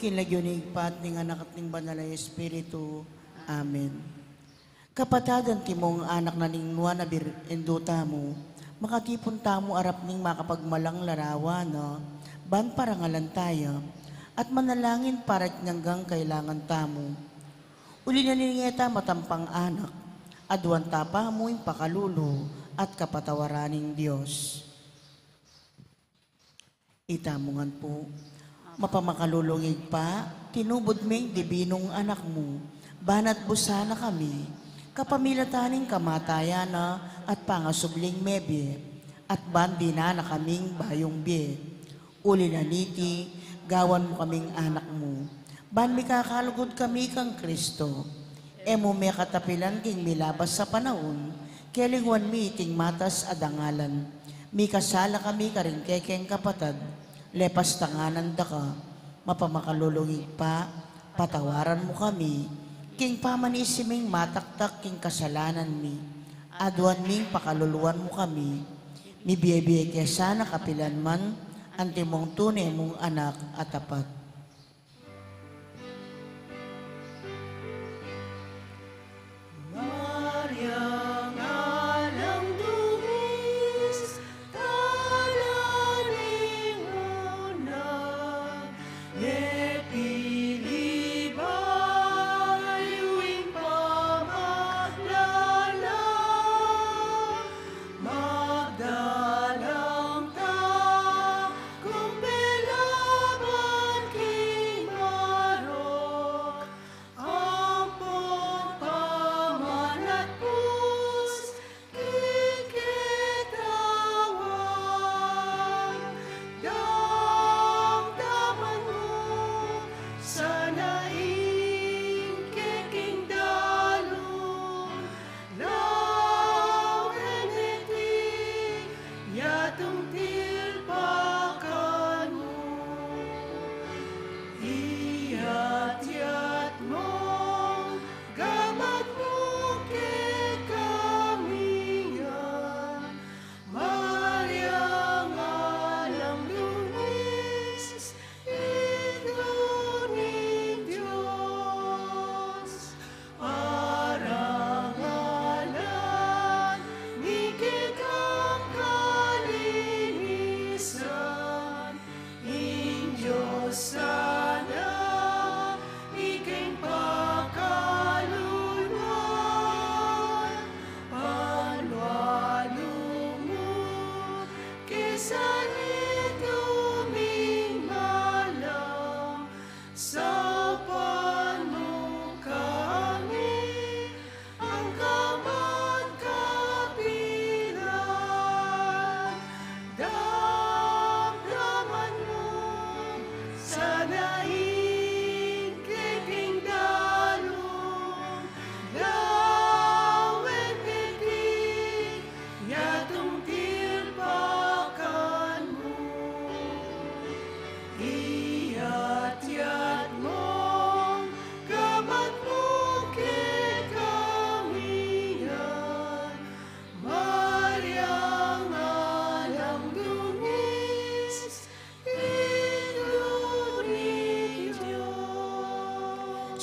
kinlagyunigpat ning anak at ning banal na Espiritu. Amen. Kapatadan timong anak na ning nuwa na induta mo, makatipon tamo arap ning makapagmalang larawan, no? Ban parangalan tayo, at manalangin para hanggang kailangan tamo. Uli na ningeta matampang anak, adwan tapa mo yung pakalulo at kapatawaraning Diyos. Itamungan po, mapamakalulungig pa, tinubod ming dibinong anak mo, banat busana kami, kapamilataning kamatayana at pangasubling mebye, at bandi na kaming bayong bie. Uli na niti, gawan mo kaming anak mo, ban mi kakalugod kami kang Kristo, emo may katapilan king milabas sa panahon, kelingwan mi ting matas adangalan, mi kasala kami karingkekeng kapatad, lepas tanganan da ka, mapamakalulungig pa, patawaran mo kami, king pamanisiming mataktak king kasalanan mi, adwan ming pakaluluan mo kami, mi biye-biye kesa na kapilan man, antimong tunay mong anak at tapat.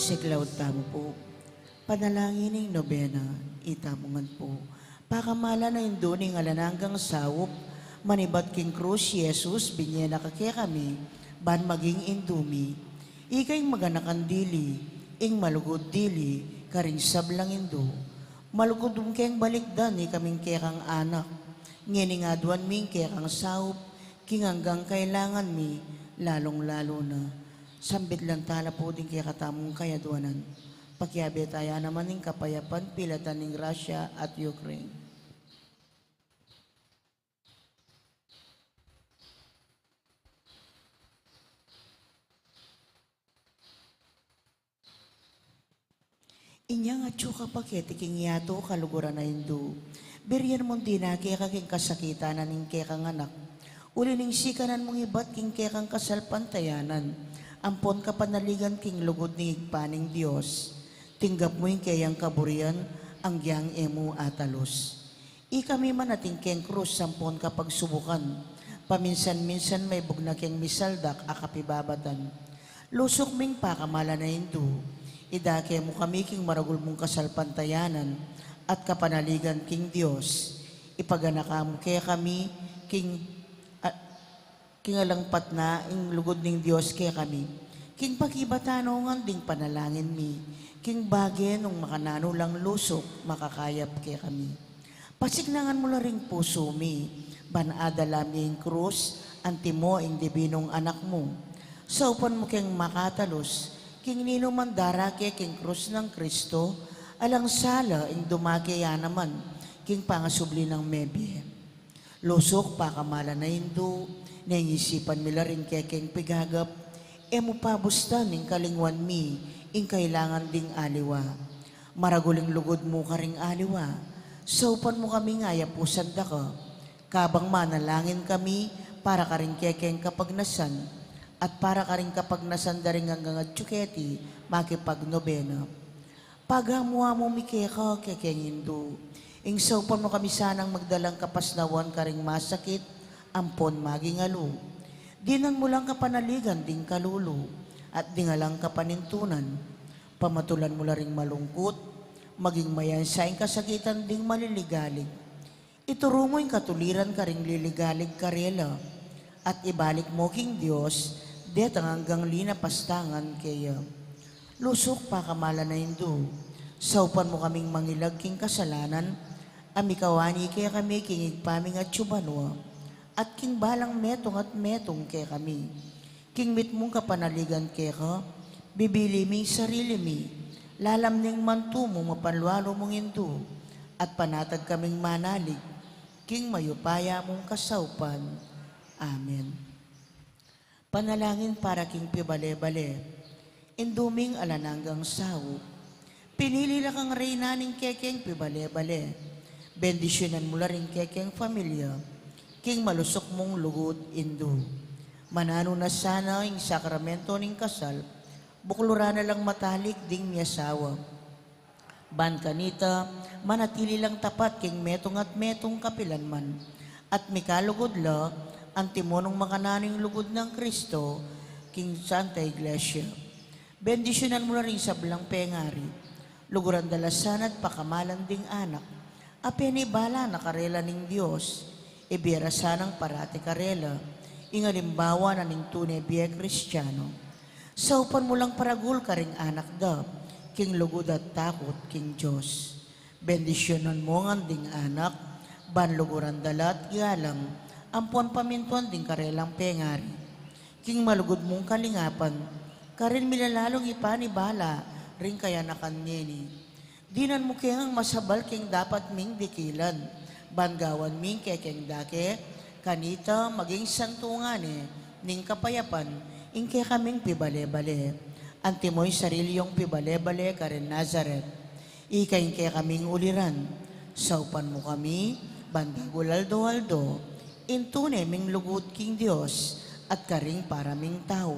Siglaw tamo po, panalangin ng nobena, itamungan po, pakamala na indo ning alananggang sawop, manibat king krus Jesus, binyena kake kami, ban maging indumi, ikay maganakan dili, ing malugod dili, karing sablang indo, malugod keng balikdan, kaming kekang anak, nginingaduan ming kekang sawop, king hanggang kailangan mi, lalong-lalo na. Sambit lang tala po din kaya katamong kayaduanan. Pakiabi tayo naman ng kapayapan, pilatan ng Russia at Ukraine. Inyang at syuka pakete king yato kaluguran na hindu. Berian mong dinaki kaking kasakitan na ning kekang anak. Uli ning sikanan mong ibat king kekang kasalpantayanan. Ampon ka panaligan king lugod ni igpaning Diyos. Tinggap mo yung kayang kaburian, ang giyang emo atalos. Ikami man nating keng krus, sampon kapag subukan. Paminsan-minsan may bugna keng misaldak, akapibabatan. Lusok ming pakamala na hindu, idake mo kami king maragul mong kasalpantayanan at kapanaligan king Diyos. Ipaganaka mo kaya kami king kingalangpat na ing lugod ning Diyos kaya kami. King pakibatanongan ding panalangin mi, king bagay nung makanano lang lusok makakayap kaya kami. Pasignangan mo na ring puso mi, banadala mi ing krus, antimo ing dibinong anak mo. Sa upan mo keng makatalos, king nino mandara kaya king krus ng Kristo, alang sala ing dumakaya naman, king pangasubli ng mebye. Lusok pakamala na hindu, nangisipan mila rin kaya king pigagap, mo pabustan ing kalingwan mi, ing kailangan ding aliwa. Maraguling lugod mo ka ring aliwa, sa upan mo kami ngayapusan da ka, kabang manalangin kami, para ka rin kaya king kapagnasan, at para ka rin kapag nasandaring hanggang at tsuketi, makipagnobena. Pagamuha mo mikeka kekeng hindu, ing saupan mo kami sanang magdalang kapasnawan ka ring masakit, ampon maging alo. Dinan mo lang kapanaligan ding kalulo, at dingalang kapanintunan. Pamatulan mo la ring malungkot, maging mayan sa ing kasakitan ding maliligalig. Ituro mo yung katuliran ka ring liligalig karela, at ibalik mo king Diyos, detang hanggang linapastangan kaya. Lusok pa kamala na hindu, saupan mo kaming mangilag king kasalanan, amikawani kaya kami king igpaming at tsubanwa, at king balang metong at metong kaya kami. King mit mong kapanaligan kaya ka, bibili ming sarili mi, lalam ning mantu mo mapanlualo mong hindu, at panatag kaming manalig, king mayupaya mong kasaupan. Amen. Panalangin para king pibale-bale, induming alananggang sawo, pinili lang kang reyna ning kekeng pibale-bale, bendisyonan mo la rin kekeng familia, king malusok mong lugod indu. Manano na sana ing sakramento ning kasal, buklura na lang matalik ding miyasawa. Ban kanita, manatili lang tapat king metong at metong kapilanman, at mikalugod la, ang timonong makananing lugod ng Kristo, King Santa Iglesia. Bendisyonan mo na rin sa blang pengari, luguran dalasan at pakamalan ding anak, apenibala na karela ning Diyos, ibira sanang parati karela, ingalimbawa na ning tunay biya Kristiyano. Sa upan mo lang paragul ka ring anak da, king lugod at takot king Diyos. Bendisyonan mo ng ding anak, banluguran dalat galang, ampon pamintuan ding karelang pengari. King malugod mong kalingapan, karin milalalong ipanibala, ring kaya nakanyeni. Dinan mo kayang masabal king dapat ming dikilan, bangawan ming kekeng dake, kanita maging santungane, ning kapayapan, ing kaya kaming pibale-bale. Antimoy sarilyong pibale-bale karin Nazaret. Ikain kaya kaming uliran, saupan mo kami, bandagul-aldo-aldo, intune ming lugod king Diyos at karing paraming tao.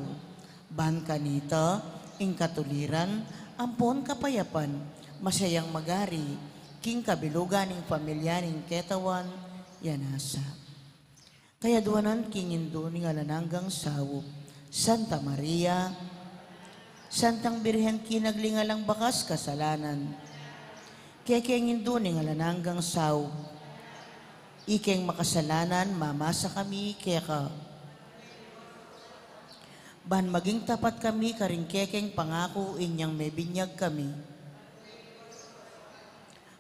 Ban kanita, ing katuliran, ampon kapayapan, masayang magari, king kabilugan ing pamilya ning ketawan, yanasa. Kaya duwanan king indo ning alananggang sawop, Santa Maria, Santang Birhen kinaglingalang bakas kasalanan, kekeng indo ning alananggang sawop, ikeng makasalanan, mamasa kami, keka. Ban maging tapat kami, karing kekeng pangako, inyang may binyag kami.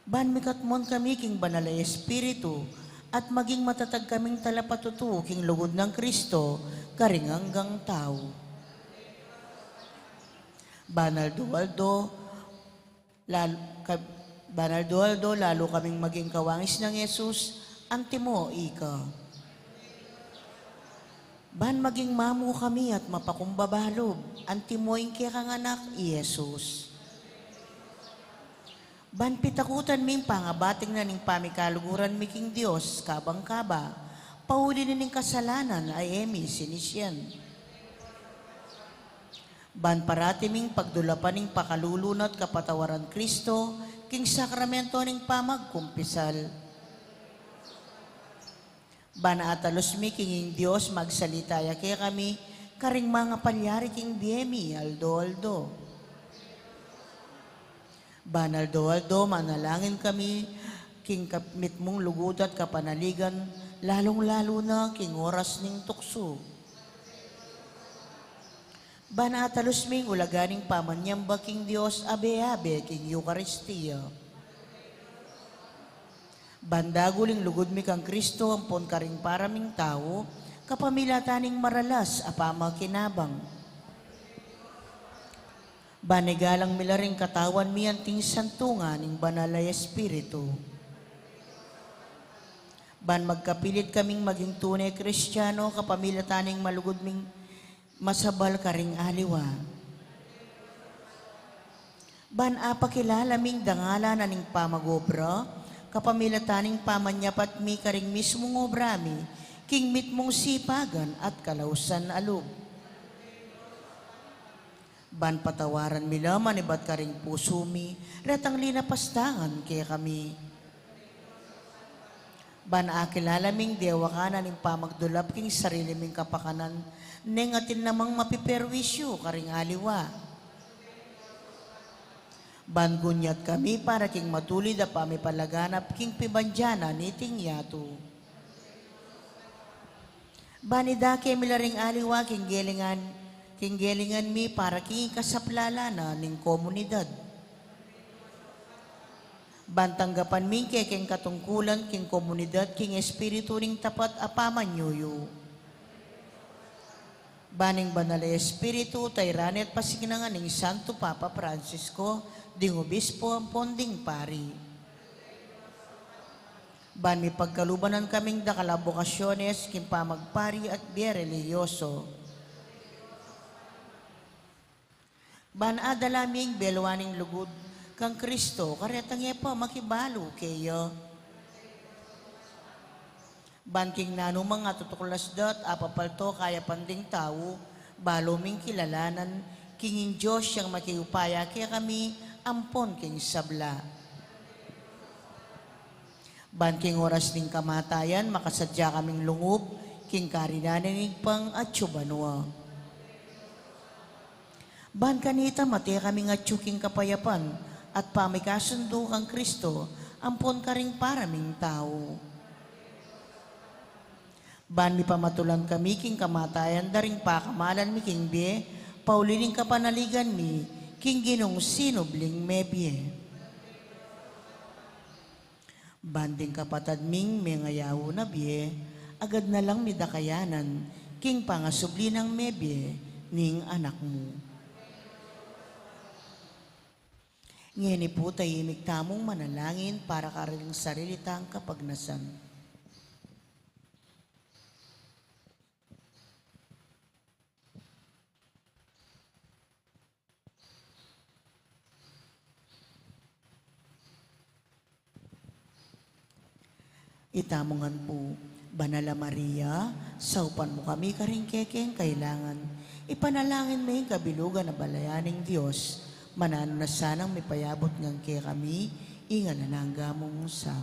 Ban mikatmon kami, king banalay espiritu, at maging matatag kaming talapatutu, king lugod ng Kristo, karing hanggang tao. Banal duwaldo, lalo kaming maging kawangis ng Yesus, antimo ika. Ban maging mamu kami at mapakumbabalob, antimo ing kaya kang anak, Yesus. Ban pitakutan ming pangabating na ning pamikaluguran mi king Diyos, kabang-kaba, pauli ning kasalanan ay emi sinisyan. Ban parati ming pagdulapan ning pakalulunat kapatawaran Kristo, king sakramento ning pamagkumpisal. Banaatalos mi kinging Diyos magsalita kaya kami, karing mga palyari king Demi, Aldo. Banaldo, manalangin kami, king kapmit mong lugod at kapanaligan, lalong-lalo na king oras ning tukso. Banatalos ming ulaganing pamanyamba king Diyos, abe-abe king Eucharistia. Bandaguling lugod mi kang Kristo, ampon karing paraming tao, kapamilataning maralas, apama kinabang. Banigalang milaring katawan mi anting santungan ning banalay espiritu. Ban magkapilit kaming maging tunay Kristiyano, kapamilataning malugod ming masabal karing aliwa. Ban apakilala ming dangala na ning pamagobra, kapamilataning pamanyapat mi karing mismong obra mi, king mitmong sipagan at kalausan alub. Ban patawaran mi laman ibat karing puso mi, ratang linapastangan kaya kami. Ban akilala ming dewa ka na ning pamagdulap king sarili ming kapakanan, neng atin namang mapiperwisyo karing aliwa. Ban gunyat kami para king matulid a pamipalaganap king pibandyana ni Tingyato. Ban idake milaring aliwa king gelingan mi para king kasaplala na ning komunidad. Bantanggapan mi king katungkulan king komunidad king espiritu ning tapat apamanyuyo. Baning banal espiritu tayranet pasignan ning Santo Papa Francisco ding obispo ang ponding pari. Ban mi pagkalubanan kaming dakalabokasyones king pamagpari at biyereliyoso. Ban adalaming belwaning lugod kang Kristo, karetang pa makibalo kayo. Ban king nanumang atutuklas dat, apapalto kaya panding tao, balo ming kilalanan, kingin Diyos siyang makiupaya, kaya kami ampon king sabla. Ban king oras ning kamatayan, makasadya kaming lungob, king karinaning pang at tsubanwa. Ban kanita mati kaming atsuking kapayapan at pamikasundo kang Kristo, ampon karing paraming tao. Ban mi pamatulan kami king kamatayan, daring pakamalan mi king biye, paulining kapanaligan mi, king ginong sinubling mebye. Banding kapatad ming mengayaw na biye, agad na lang midakayanan, king pangasubli ng mebye, ning anak mo. Ngayon po tahimik tamong manalangin para kariling sarilitang kapagnasan. Itamongan po, Banala Maria, saupan mo kami karing kekeng kailangan. Ipanalangin mo yung kabilugan na balayaning Diyos. Manano na sanang may payabot ngang kaya kami, inga na nangga mong sao.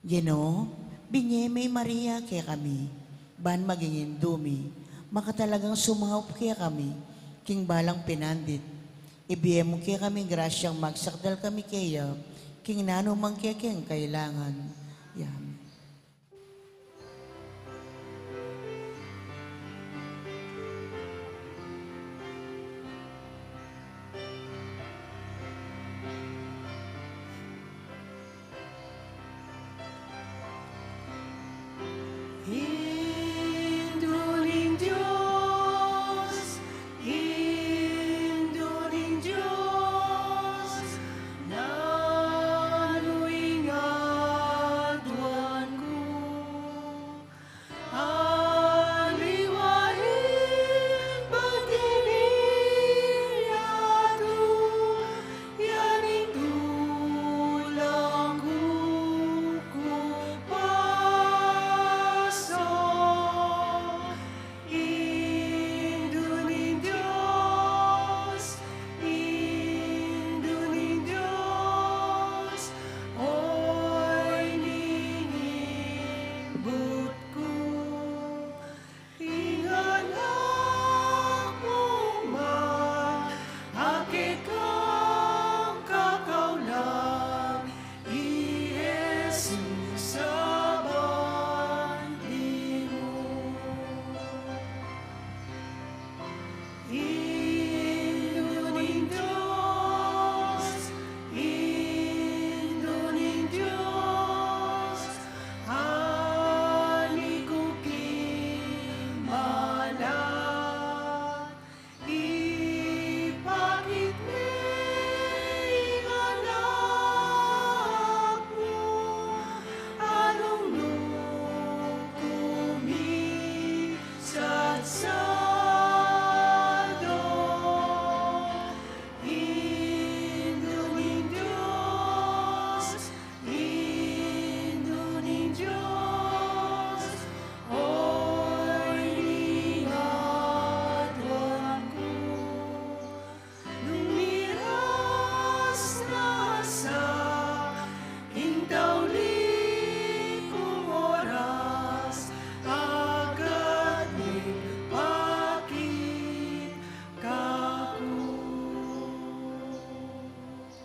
Gino, binyemay Maria kaya kami, ban magingin dumi, makatalagang sumangop kaya kami, king balang pinandit. Ibiye mo kaya kami grasyang magsakdal kami kaya, king nano mang kaya kailangan. Yan.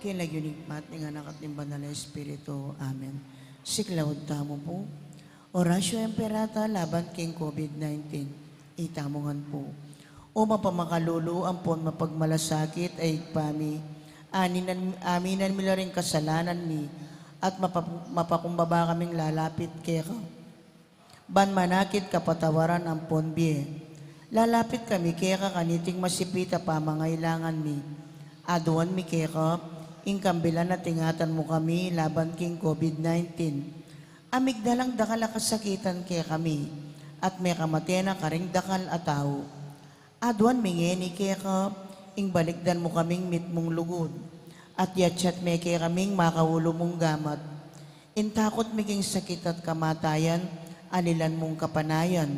kinagunipat ng anak at ng banal na Espiritu. Amen. Siklawad tamo po. Orasyo Emperata laban king COVID-19. Itamongan po. O mapamakalulu ampon mapagmalasakit ay pami. Aminan mila rin kasalanan mi at mapakumbaba kaming lalapit kaya ka. Ban manakit kapatawaran ampon biye. Lalapit kami kaya ka kaniting masipita pa mangailangan mi. Aduan mi kaya ka, ingkambilan na tingatan mo kami laban king COVID-19. Amigdalang dakal kasakitan kaya kami, at may kamatena karing dakal ataw. Aduan mingeni kaya ka, ingbalikdan mo kaming mitmong lugod, at yatsyat may kaya kaming makaulo mong gamat. Intakot miging sakit at kamatayan, anilan mong kapanayan.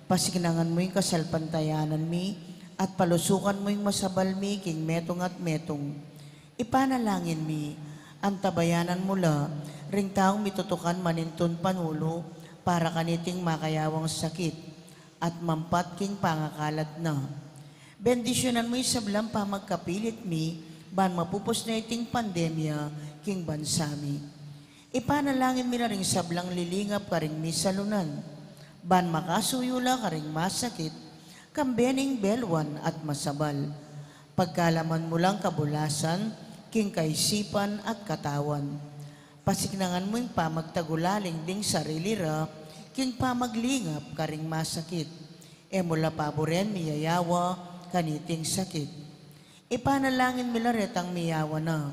Pasiknangan mo yung kasalpantayanan mi, at palusukan mo yung masabal mi, king metong at metong. Ipanalangin mi, ang tabayanan mula, ring taong mitutukan maninton panulo, para kaniting makayawang sakit, at mampat king pangakalat na. Bendisyonan mo yung sablang pamagkapilit mi, ban mapupos na iting pandemya, king bansami. Ipanalangin mi na ring sablang lilingap ka ring mi salunan, ban makasuyula ka ring masakit, kambening belwan at masabal. Pagkalaman mo lang kabulasan, king kaisipan at katawan. Pasiknangan mo yung pamagtagulaling ding sarili ra, king pamaglingap ka ring masakit. E mula paboren miyayawa, kaniting sakit. Ipanalangin mila retang miyawa na,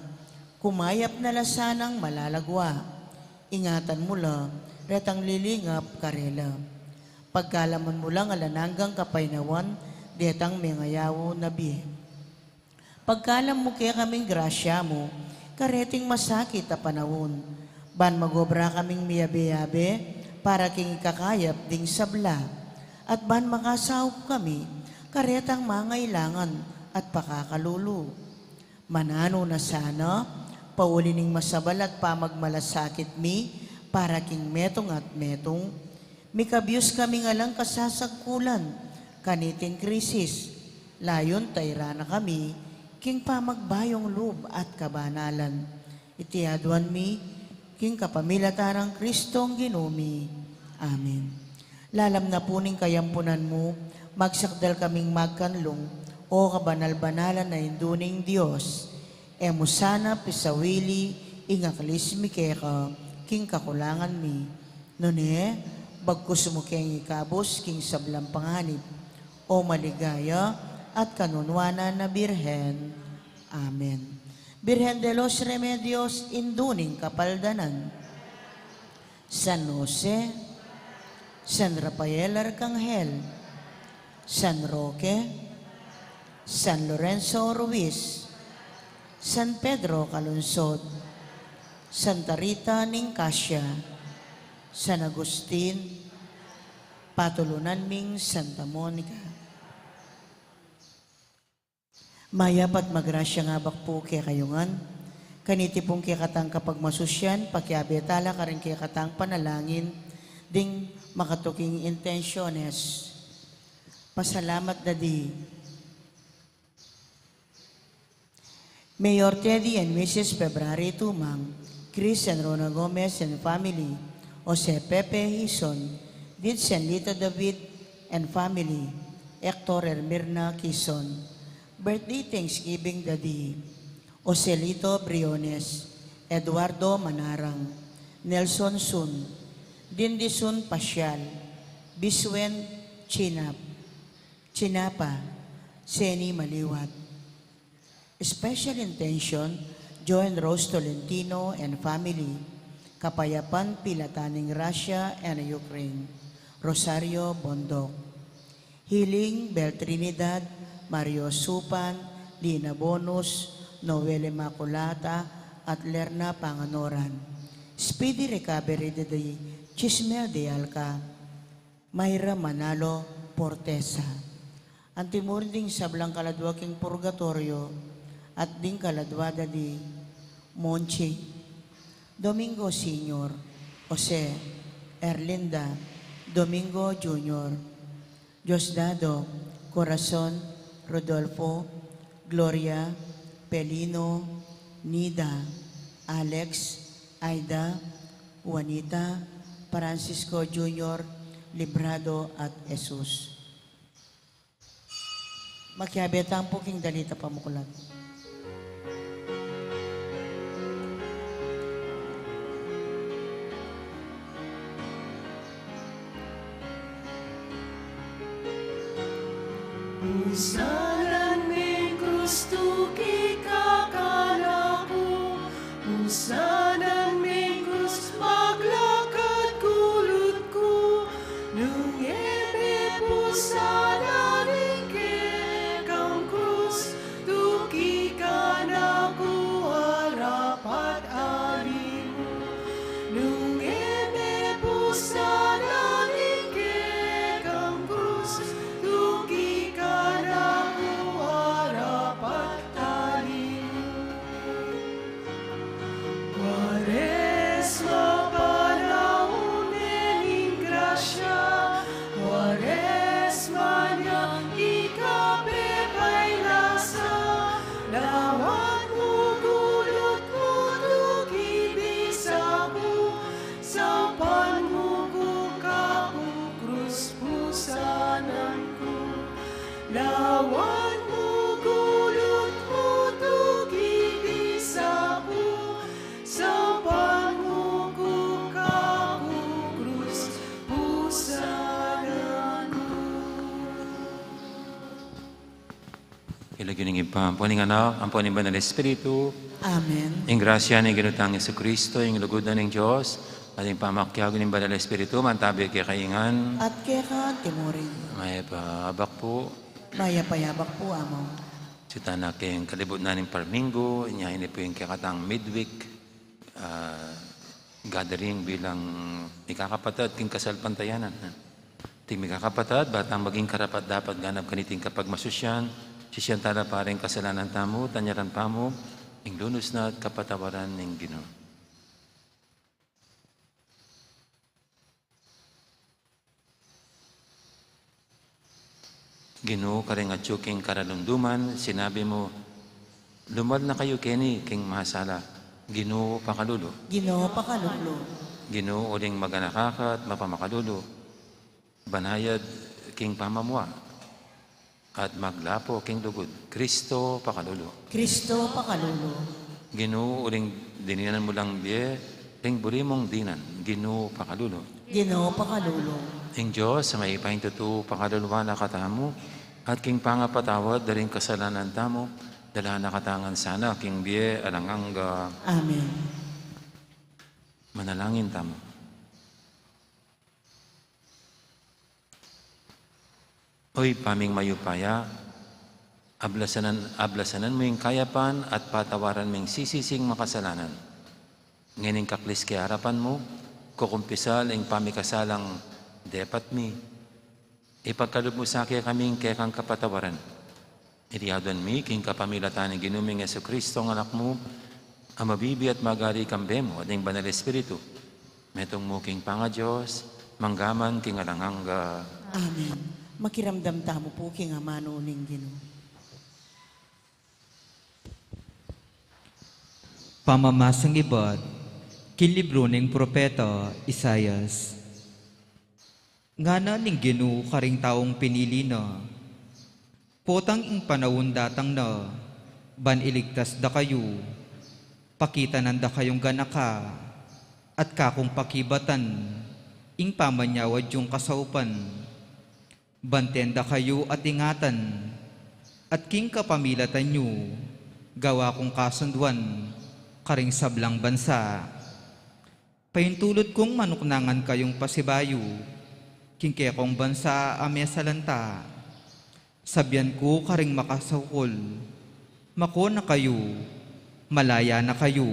kumayap na lasanang malalagwa. Ingatan mo la, retang lilingap karela. Pagkalaman mo lang alananggang kapainawan, detang mengayawo nabi. Pagkalam mo kaya kaming grasya mo, kareting masakit a panahon. Ban magobra kaming miyabe-yabe, para king ikakayap ding sabla. At ban makasawp kami, karetang mangailangan at pakakalulu. Manano na sana, paulining masabal at pamagmalasakit mi, para king metong at metong. Mikabyos kami nga lang kasasagkulan, kaniting krisis. Layon tayra na kami, king pamagbayong loob at kabanalan. Itiaduan mi, king kapamilatarang Kristong ginumi. Amen. Lalam na puning kayampunan mo, magsakdal kaming magkanlong, o kabanal-banalan na induning Diyos. Emo sana pisawili, ingaklis mi keka, king kakulangan mi. Nune, bagkus mo keng ikabos, king sablang panganib, o maligaya at kanunwana na Birhen. Amen. Birhen de los Remedios, induning kapaldanan. San Jose, San Rafael Arcangel, San Roque, San Lorenzo Ruiz, San Pedro Calungsod, Santa Rita Nicasio, San Agustin, Patulunan ming Santa Monica. Mayapat magrasya nga bakpo kaya kayungan, kaniti pong kaya katang kapag masusyan, pakiabetala ka rin kaya katang panalangin, ding makatuking intensyones. Pasalamat dadi. Mayor Teddy and Mrs. February Tumang, Chris and Rona Gomez and family, Jose Pepe Hison, Ditz and Lito David and family, Hector Ermirna Quezon. Birthday Thanksgiving Daddy, Joselito Briones, Eduardo Manarang, Nelson Sun, Dindisun Pasyal, Biswen Chinapa, Seni Maliwat. Special intention, Joan Rose Tolentino and family, Kapayapan Pilataning Russia and Ukraine, Rosario Bondok. Healing Bel Trinidad, Mario Supan, Lina Bonus, Noel Immaculata, at Lerna Panganoran. Speedy recovery de Chismer de Alca, Mayra Manalo Portesa. Antimurding sablang kaladwa king purgatorio at ding kaladwada di Monchi, Domingo Senior, Jose, Erlinda, Domingo Junior, Diosdado, Corazon, Rodolfo, Gloria, Pelino, Nida, Alex, Aida, Juanita, Francisco Jr., Librado at Jesus. Makiabetang po king dalita pamukulat. Pusaran may gusto kikakalaku, pusaran may gusto maglakad kulot ko, nung ebe pusaran ikekang krus, tuki ka na ku harapat alimu, nung ebe pusaran ikekang krus, tuki ka na ku harapat alimu. Quaresma panahon ng grasya, Quaresma niya ikapepay lasa, lawat mo gulot mo tukibisa ko, sa panmuko ka krus pusanan ko, lawat mo gulot mo tukibisa ko, sa panmuko ka krus pusanan ko. Ilagyan ng iba, ang puning anak, ang puning banal na Espiritu, Amen. ang grasya ng ginutang Yesu Kristo, ang lugudan ng Diyos, at ang pamakyago ng banal na Espiritu, mantabi kay kaingan, At kaya timurin, may paabak po, mayapayabak po amo. suta na kayong kalibot na ng Parmingo, niya ini po yung kakatang midweek gathering bilang ikakapatid king kasal pantayanan. Ting mikakapatid, batang maging karapat dapat ganap kaniting kapag masusyan, sisyan tala pareng kasalanan tamo, tanyaran pamo, ing lunos na at kapatawaran ng Ginoo. Ginoo karing atsuking karalunduman, sinabi mo, lumal na kayo keni king mahasala. Ginoo pakalulo. Ginoo pakalulo, Ginoo uling maganakaka at mapamakalulo. Banayad king pamamwa at maglapo king lugod. Kristo pakalulo. Kristo pakalulo, Ginoo uling dininan mo lang biye, king burimong dinan. Ginoo pakalulo. Ginoo pakalulo, Ing Diyos sa may ipahintutu pakaluluwa na katamo at king pangapatawad daring kasalanan tamo, dala na katangan sana king biye alanganga Amen. manalangin tamo. Oy paming mayupaya, ablasanan mo yung kayapan at patawaran mo yung sisising makasalanan. Ngayon kaklis kay harapan mo, kukumpisal ang pamikasalang depat mi. Ipagkaloob mo sa akin kaming kekang kapatawaran. Iriyadan mi, king kapamilatan ng ginuming Yesu Kristo ang anak mo, ang mabibi at magari kambe mo, at ang banal Espiritu. Metong mo king panga Diyos, manggaman king alanganga. Amen. Makiramdam tamo po king amano ning Ginoo. Pamamasang ibad, kilibro ng propeta Isayas. Ngana ning Ginoo karing taong pinili na, potang ing panawon datang na, ban iligtas da kayo, pakita nanda kayong ganaka, at kakong pakibatan, ing pamanyawad yung kasaupan, bantenda kayo at ingatan, at king kapamilatan nyo, gawa kong kasunduan, karing sablang bansa. Pahintulot kong manuknangan kayong pasibayo, king kekong bansa amya salanta. Sabyan ko karing makasawkol, mako na kayo, malaya na kayo.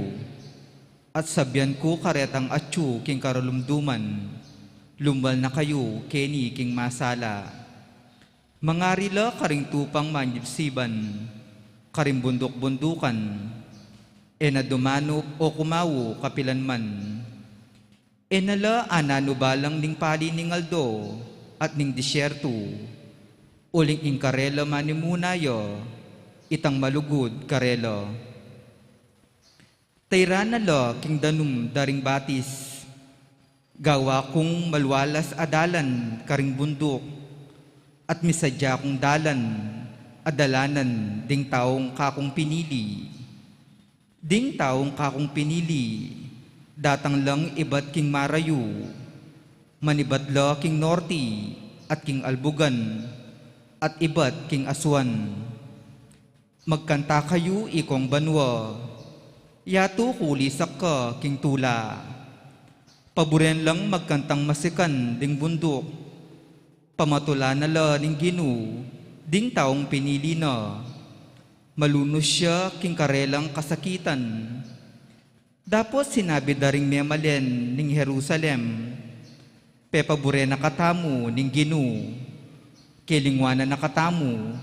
At sabyan ko karetang atyu king karalumduman, lumbal na kayo keni king masala. Mangarila karing tupang manjibsiban, karing bundok-bundukan, na dumano o kumawo kapilan man. Nala ananubalang ning pali ning aldo at ning disyerto, uling ing karela manimunayo, itang malugod karela. Tayra na lo king danum daring batis. Gawa kong malwalas adalan karing bundok. At misadya kong dalan adalanan ding taong kakong pinili. Ding taong kakong pinili, datang lang iba't king marayu. Manibadla king norti at king albugan at iba't king aswan. Magkanta kayo ikong banwa, yato kulisak ka king tula. Paboren lang magkantang masikan ding bundok, pamatula na la ning ginu, ding taong pinili na. Malunos siya king karelang kasakitan. Dapos sinabi daring memalen ning Jerusalem, pepabure na katamu ning ginu, kilingwana na katamu.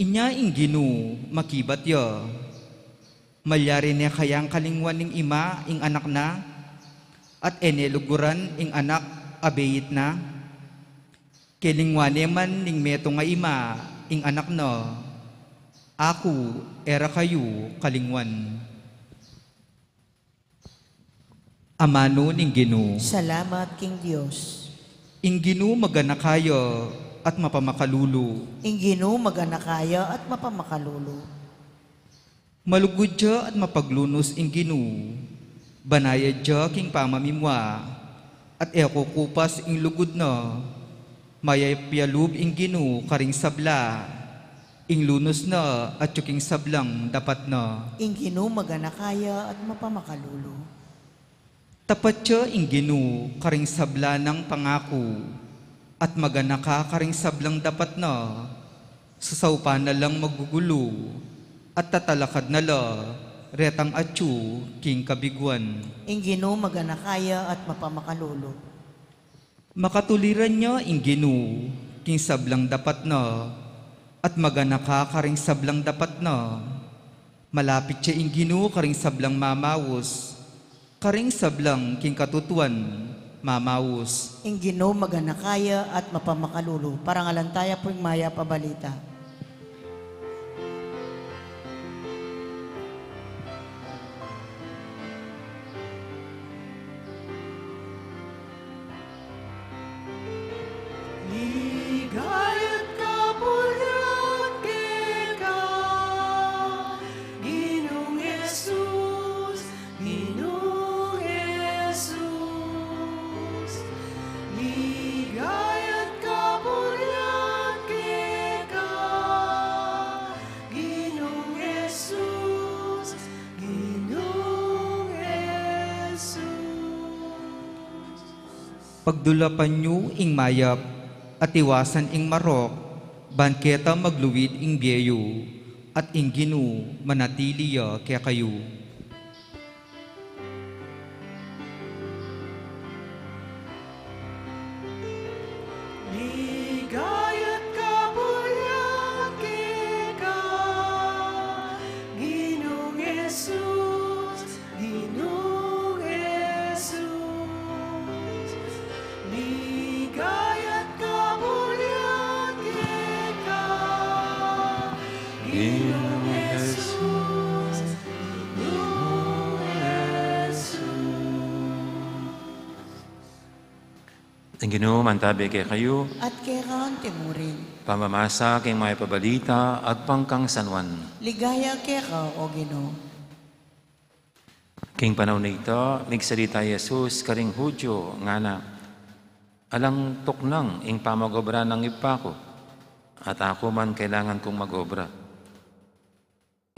Inya ing ginu makibat ya. Malyari niya kayang kalingwan ning ima ing anak na, at eneluguran ing anak abeyit na. Kilingwane man ning meto nga ima ing anak na, ako era kayo kalingwan. Amano ning ginu, Salamat king Dios. ing ginu maganakayo at mapamakalulu. Ingginu maganakaya at mapamakalulo. Malugod siya at mapaglunos ing ginu, banayad siya king pamamimwa, at ekukupas ing lugod na, mayay pialub ing ginu karing sabla, ing lunos na at yuking sablang dapat na. Ingginu maganakaya at mapamakalulo. Tapat siya ing ginu karing sabla ng pangako, at maganaka karing sablang dapat na, sasaupa na lang magugulo, at tatalakad na la, retang atyu king kabiguan. Ingginu maganakaya at mapamakalulo. Makatuliran niya ing ginu, king sablang dapat na, at maganaka karing sablang dapat na. Malapit siya ing ginu karing sablang mamawos, karing sablang king katutuan, mamawos. Ingginu maganakaya at mapamakalulo. Parangalantaya po'y maya pabalita. Ligaya't kapulat ka, Ginoong Jesus, Ginoong Jesus. Ligaya't kapulat ka, Ginoong Jesus, Ginoong Jesus. Pagdulapan niyo ing mayap, at iwasan ing marok, banketa magluwid ing biyeyo, at ing ginu manatiliya kaya kayo. Ligaya't kapulat ka, Ginoong Jesus, Ginoong Jesus. Ligaya't kapulat ka, Ginoong Jesus, Ginoong Jesus. Ang Ginoo mantabi kay kayo, At keran timurin. pamamasa kay may pabalita at pangkang sanwan. Ligaya keka o Ginoo. King panahon na ito, migsalita Jesus karing Hudyo nga na, alang tuknang ing pamagobra ng ipako, at ako man kailangan kong magobra.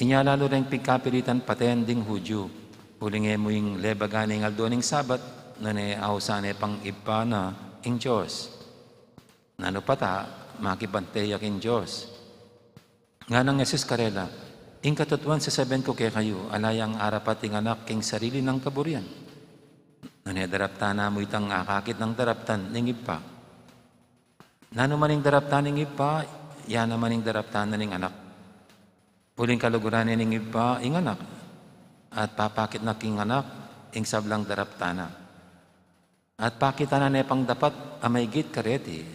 Inya lalo rin pigkapilitan paten ding Hudyo, ulinge mo yung lebaganing aldoning sabat, na ne ausane pang ipa na ing Diyos. Nano pata, makipanteyak ing Diyos. Nga nang Jesus karela, ing katutuan sa sabihin ko kay kayo, alayang arapat ing anak king sarili ng kaburian. Nanedaraptan na mo itang akakit ng daraptan ning ipa. Nano maning daraptan ning ipa, yan naman ing daraptan na ning anak. Uling kaluguran ning ipa, ing anak. At papakit na king anak, ing sablang daraptana. At pakita na nepang dapat amaygit kareti,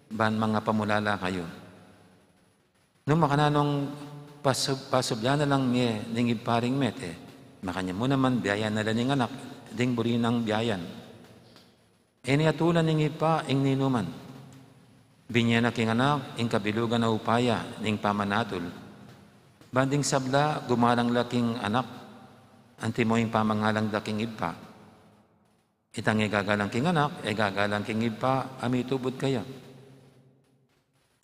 ban mga pamulala kayo. Nung makananong pasubya na lang niya ning iparing mete, Makanya mo naman, biyayan na laning anak, ding buri ng biyayan. Atulan ning ipa, ing ninuman. Binyan na king anak, ing kabilugan na upaya, ning pamanatol. Banding sabla, gumalang laking anak, anti mo ing pamangalang laking ipa. Itang igagalang king anak, igagalang king ipa, amitubod kaya.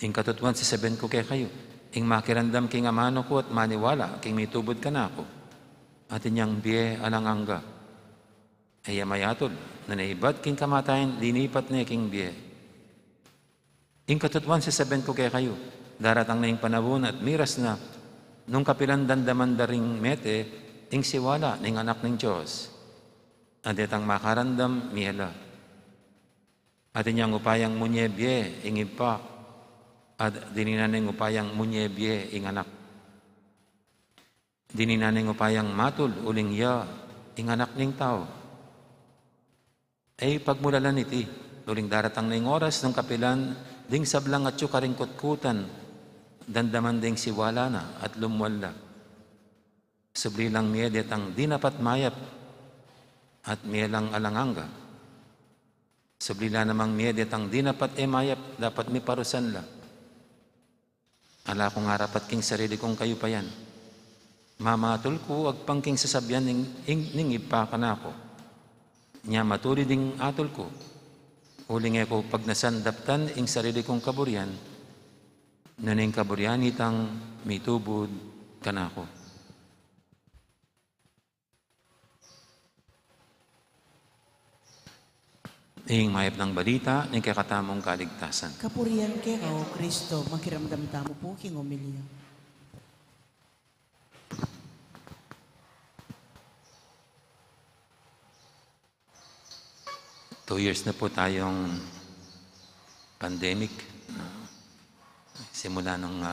Ing katutuan si sabihin ko kay kayo, ing makirandam king amano ko at maniwala, king mitubod ka na ako. At inyang biye alangangga. Ay amayatol, na naibad king kamatayan, linipat na king biye. Ing katutuan si sabihin ko kay kayo, daratang na ing panahon at miras na, nung kapilan dandaman daring mete, ing siwala ning anak ng Diyos. At itang makarandam, miyala. At inyang upayang munyebye, ing ipa, at dininaning upayang munyebye, ing anak. Dininaning upayang matul, uling ya, ing anak ning tao. Ay pagmulalan iti, uling daratang ning oras ng kapilan, ding sablang at karing kutkutan, dandaman ding siwala na at lumwala. Sublilang miyedet ang dinapat mayap at miyelang alanganga. Sublila namang miyedet ang dinapat mayap, dapat mi parusan la. Ala kong harapat king sarili kong kayo pa yan. Mamatol ko, agpangking sasabyan ning ipa ka na ako. Nya matuli ding atol ko. Uling ko pag nasandaptan ing sarili kong kaburyan, naning kaburyan itang mitubod ka na ako. Ing mayap ng balita, ning kakatamong kaligtasan. Kapurian kay kao, Kristo, makiramdam tamo po king umilya. Two years na po tayong pandemic. Simula nung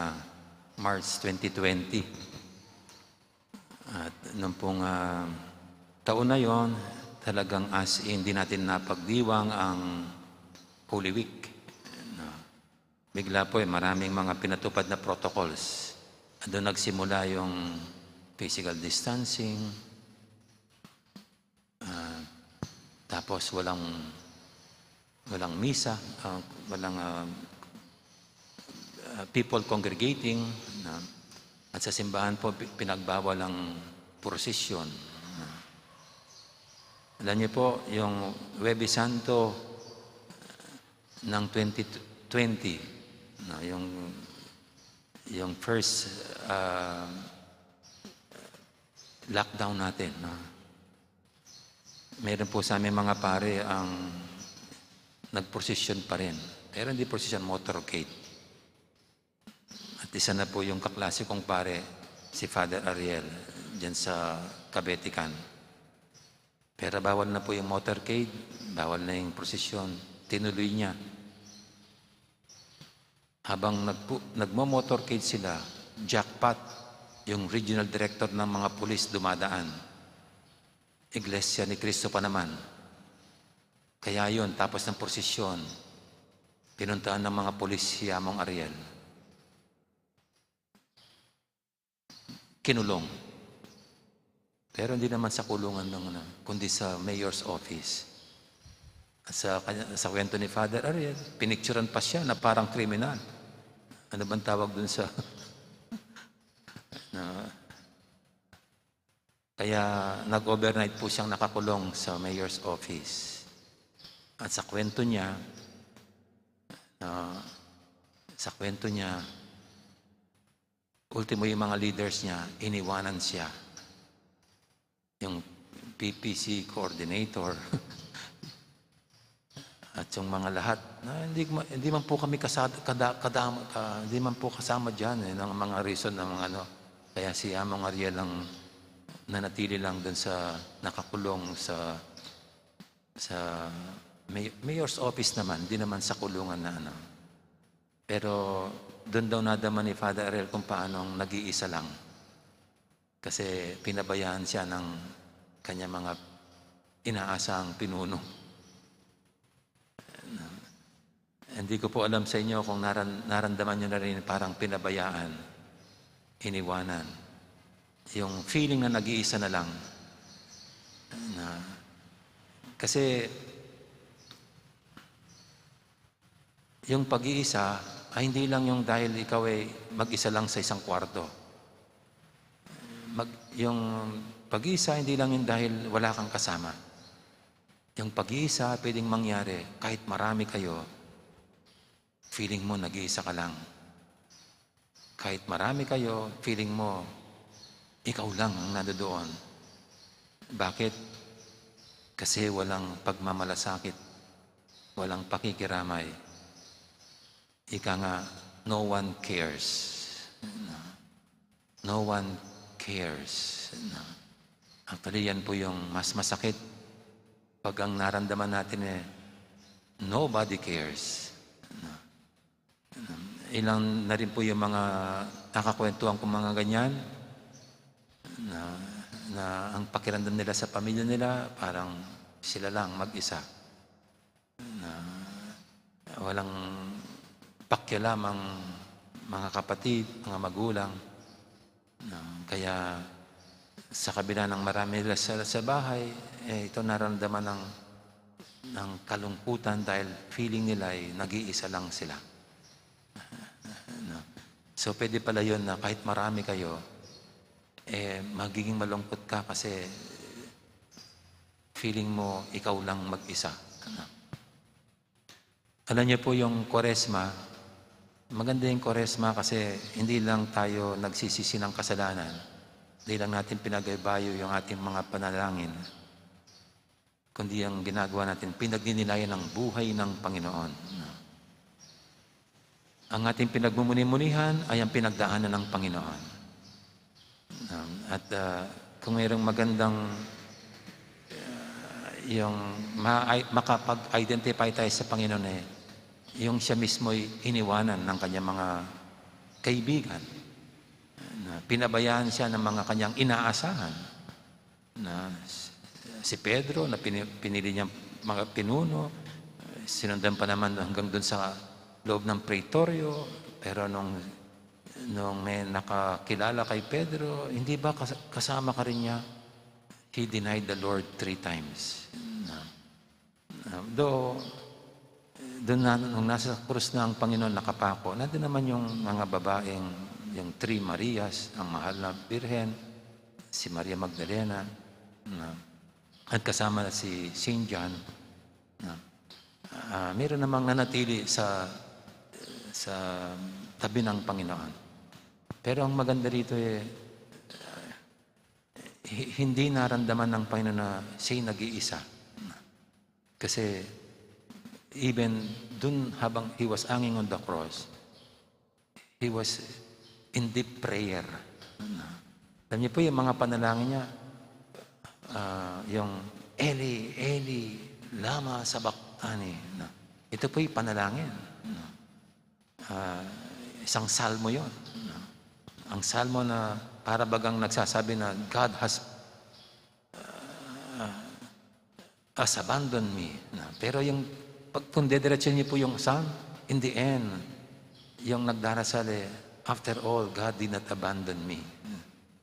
March 2020. At nung pong taon na yon, talagang as in, hindi natin napagdiwang ang Holy Week. Bigla po maraming mga pinatupad na protocols. At doon nagsimula yung physical distancing, tapos walang misa, walang people congregating, at sa simbahan po pinagbawal ang prosesyon. Alam niyo po, yung Huwebes Santo ng 2020, yung first lockdown natin, meron po sa aming mga pare ang nagprosesyon pa rin. Pero hindi prosesyon, motorcade. At isa na po yung kaklase kong pare, si Father Ariel, dyan sa Kabetikan. Pero bawal na po yung motorcade, bawal na yung prosesyon. Tinuloy niya. Habang nagmo-motorcade sila, jackpot, yung regional director ng mga pulis dumadaan. Iglesia ni Cristo pa naman. Kaya yun, tapos ng prosesyon, pinuntaan ng mga pulis si Among Ariel. Kinulong. Pero hindi naman sa kulungan ng kundi sa mayor's office. At sa kwento ni Father Ariel, pinicturan pa siya na parang kriminal. Ano bang tawag dun sa... Kaya nag-overnight po siyang nakakulong sa mayor's office. At sa kwento niya, ultimo yung mga leaders niya, iniwanan siya. Yung PPC coordinator, at yung mga lahat, hindi man po kami hindi man po kasama dyan ng mga reason ng mga ano. Kaya si Among Ariel ang nanatili lang dun sa nakakulong sa mayor's office naman, hindi naman sa kulungan na ano. Pero doon daw nadaman ni Father Ariel kung paanong nag-iisa lang. Kasi pinabayaan siya ng kanya mga inaasang pinuno. Hindi ko po alam sa inyo kung naramdaman nyo na rin parang pinabayaan, iniwanan. Yung feeling na nag-iisa na lang, Na, kasi yung pag-iisa ay hindi lang yung dahil ikaw ay mag-isa lang sa isang kwarto. Yung pag-iisa hindi lang yung dahil wala kang kasama. Yung pag-iisa pwedeng mangyari kahit marami kayo, feeling mo nag-iisa ka lang. Kahit marami kayo, feeling mo ikaw lang ang nandoon. Bakit? Kasi walang pagmamalasakit, walang pakikiramay. Ika nga, no one cares. No one cares. Actually, yan po yung mas masakit pag ang naramdaman natin nobody cares. Ilang na rin po yung mga nakakwentuhan kong mga ganyan na ang pakiramdam nila sa pamilya nila parang sila lang mag-isa. Na walang pakialam ang mga kapatid, mga magulang. Kaya sa kabila ng marami nila sa bahay, ito naramdaman ng kalungkutan dahil feeling nila ay nag-iisa lang sila. So pwede pala yun na kahit marami kayo, magiging malungkot ka kasi feeling mo ikaw lang mag-isa. Alam niyo po yung Kwaresma, maganda yung Kwaresma kasi hindi lang tayo nagsisisi ng kasalanan, hindi lang natin pinagbaybayo yung ating mga panalangin, kundi ang ginagawa natin, pinagdinilayan ng buhay ng Panginoon. Ang ating pinagmumuni-munihan ay ang pinagdaanan ng Panginoon. At kung mayroong magandang yung makapag-identify tayo sa Panginoon yung siya mismo ay iniwanan ng kanyang mga kaibigan. Pinabayaan siya ng mga kanyang inaasahan. Si Pedro na pinili niyang mga pinuno, sinundan pa naman hanggang dun sa loob ng pretorio, pero nung may nakakilala kay Pedro, hindi ba kasama ka rin niya? He denied the Lord 3 times. Doon nung nasa krus na ang Panginoon nakapako, nandun naman yung mga babaeng, yung 3 Marias, ang mahal na Birhen, si Maria Magdalena, at kasama na si Saint John. Meron namang nanatili sa tabi ng Panginoon. Pero ang maganda rito hindi naramdaman ng Panginoon na siya'y nag-iisa. Kasi even dun habang he was hanging on the cross, he was in deep prayer. Alam niyo po yung mga panalangin niya, yung Eli, Eli, lama sabachthani. Ito po yung panalangin. Isang salmo yon. Ang salmo na para bagang nagsasabi na God has abandoned me. Pero yung kung dediretso niyo po yung psalm, in the end, yung nagdarasal after all, God did not abandon me.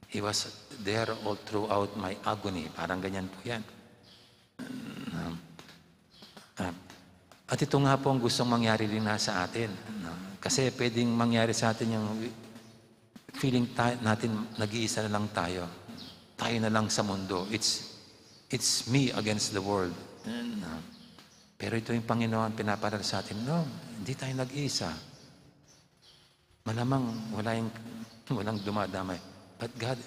He was there all throughout my agony. Parang ganyan po yan. At ito nga po ang gustong mangyari din na sa atin. Kasi pwedeng mangyari sa atin yung feeling natin nag-iisa na lang tayo. Tayo na lang sa mundo. It's me against the world. Pero ito yung Panginoon pinaparal sa atin. No, hindi tayo nag-iisa. Malamang walang dumadamay. But God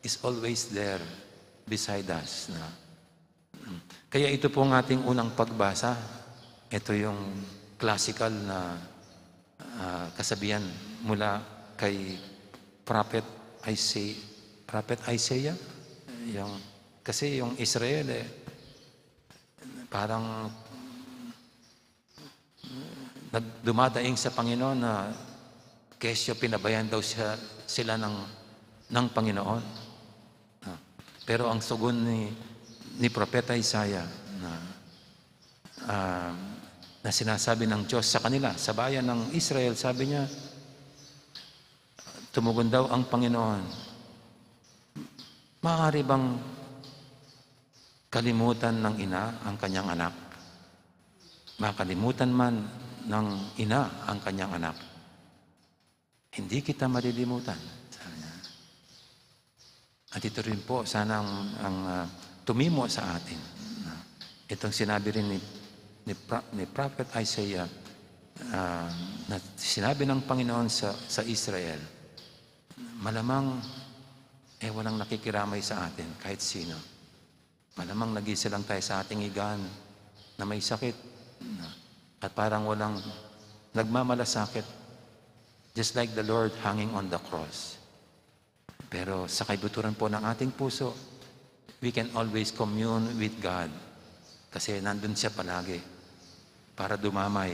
is always there beside us. Kaya ito po ang ating unang pagbasa. Ito yung classical na kasabihan mula kay Prophet Isaiah. Kasi yung Israel parang dumadaing sa Panginoon na kesyo pinabayan daw sila ng Panginoon. Pero ang sugon ni Propeta Isaiah na sinasabi ng Diyos sa kanila, sa bayan ng Israel, sabi niya, tumugon daw ang Panginoon, maaari bang kalimutan ng ina ang kanyang anak. Makalimutan man ng ina ang kanyang anak, hindi kita malilimutan. Sabi niya. At ito rin po, sana ang tumimo sa atin. Itong sinabi rin ni Prophet Isaiah, na sinabi ng Panginoon sa Israel, malamang walang nakikiramay sa atin kahit sino. Malamang nag-isa lang tayo sa ating higaan na may sakit at parang walang nagmamalasakit, just like the Lord hanging on the cross. Pero sa kaibuturan po ng ating puso, we can always commune with God kasi nandun siya palagi para dumamay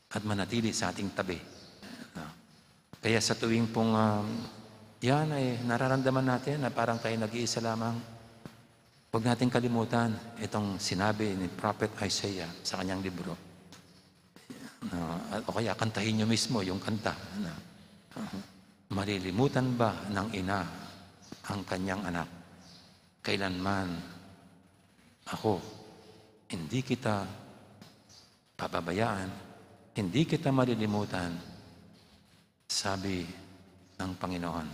at manatili sa ating tabi. Kaya sa tuwing pong yan ay nararamdaman natin na parang tayo nag-iisa lamang, huwag natin kalimutan itong sinabi ni Prophet Isaiah sa kanyang libro. O kaya kantahin nyo mismo yung kanta. Malilimutan ba ng ina ang kanyang anak? Kailanman ako, hindi kita pababayaan, hindi kita malilimutan, sabi ng Panginoon.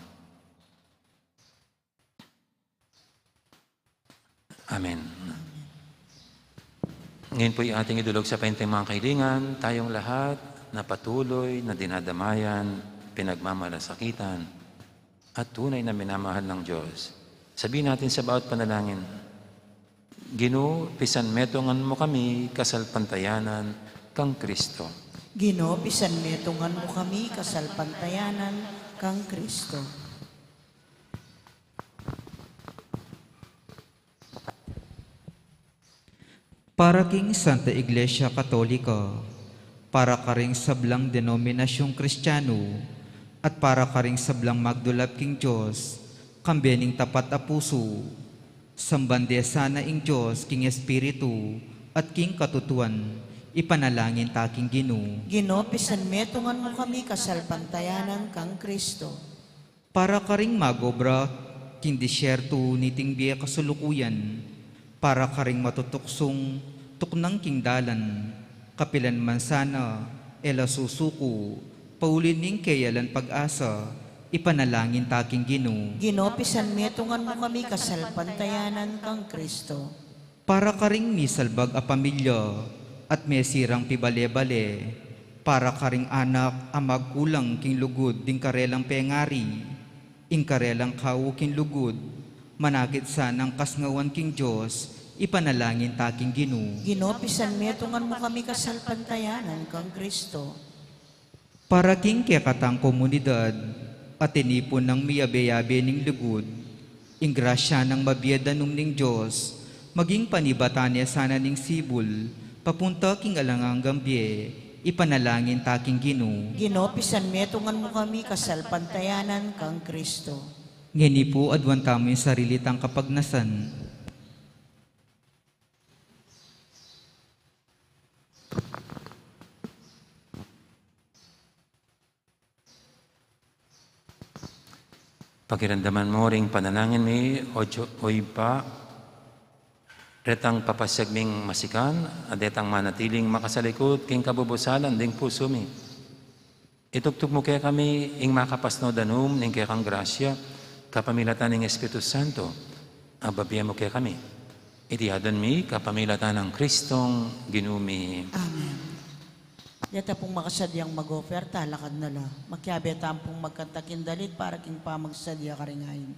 Amen. Ngayon po yung ating idulog sa painteng mga kahilingan, tayong lahat na patuloy na dinadamayan, pinagmamalasakitan, at tunay na minamahal ng Diyos. Sabihin natin sa bawat panalangin, Ginoo, pisanmetongan mo kami, kasalpantayanan kang Kristo. Ginoo, pisanmetongan mo kami, kasalpantayanan kang Kristo. Para king Santa Iglesia Katolika, para karing sablang denominasyong Kristiyano, at para karing sablang magdulap king Diyos, kambening tapat a puso, sambande sana ing Diyos king Espiritu, at king katutuan, ipanalangin taking Ginoo. Ginoo, pisanmetongan mo kami, kasalpantayanan kang Kristo. Para karing magobra king disyerto niting biya kasulukuyan, para karing matutuksong tuknang king dalan, kapilan man sana, ela susuko, paulining kayalan pag-asa, ipanalangin taking Ginoo. Ginoo, pisanmetongan mo kami, kasalpantayanan kang Kristo. Para karing misalbag a pamilya, at mesirang pibale-bale, para karing anak a magkulang king lugod ding karelang pengari, ing karelang kawo king lugod, manakit sanang kasngawan king Diyos, ipanalangin taking Ginoo. Ginoo, pisanmetongan mo kami, kasalpantayanan kang Kristo. Para king kekatang komunidad, at tinipon ng miyabe-yabe ning lugod, ing grasya ng mabiyadanong ning Diyos, maging panibatanya sana ning sibul, papunta king alangang gambye, ipanalangin taking Ginoo. Ginoo, pisanmetongan mo kami, kasalpantayanan kang Kristo. Ngeni po adwan tamo yung sarili tang kapagnasan. Pakiramdaman mo ring panalangin mi, oy pa, retang papasagming masikan, adetang manatiling makasalikod, king kabubusalan, ding puso mi. Itugtog mo kaya kami, ing makapasno danum, ning kaya kang grasya, kapamilatan ng Espiritu Santo, ababiyan mo kaya kami. Itiyadan mi, kapamilatan ng Kristong ginumi. Amen. Yata pong makasadyang mag-offer, talakad na la. Makyabeta pong magkantakin dalit para king pamagsadya karingayin.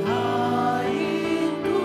Hain ko,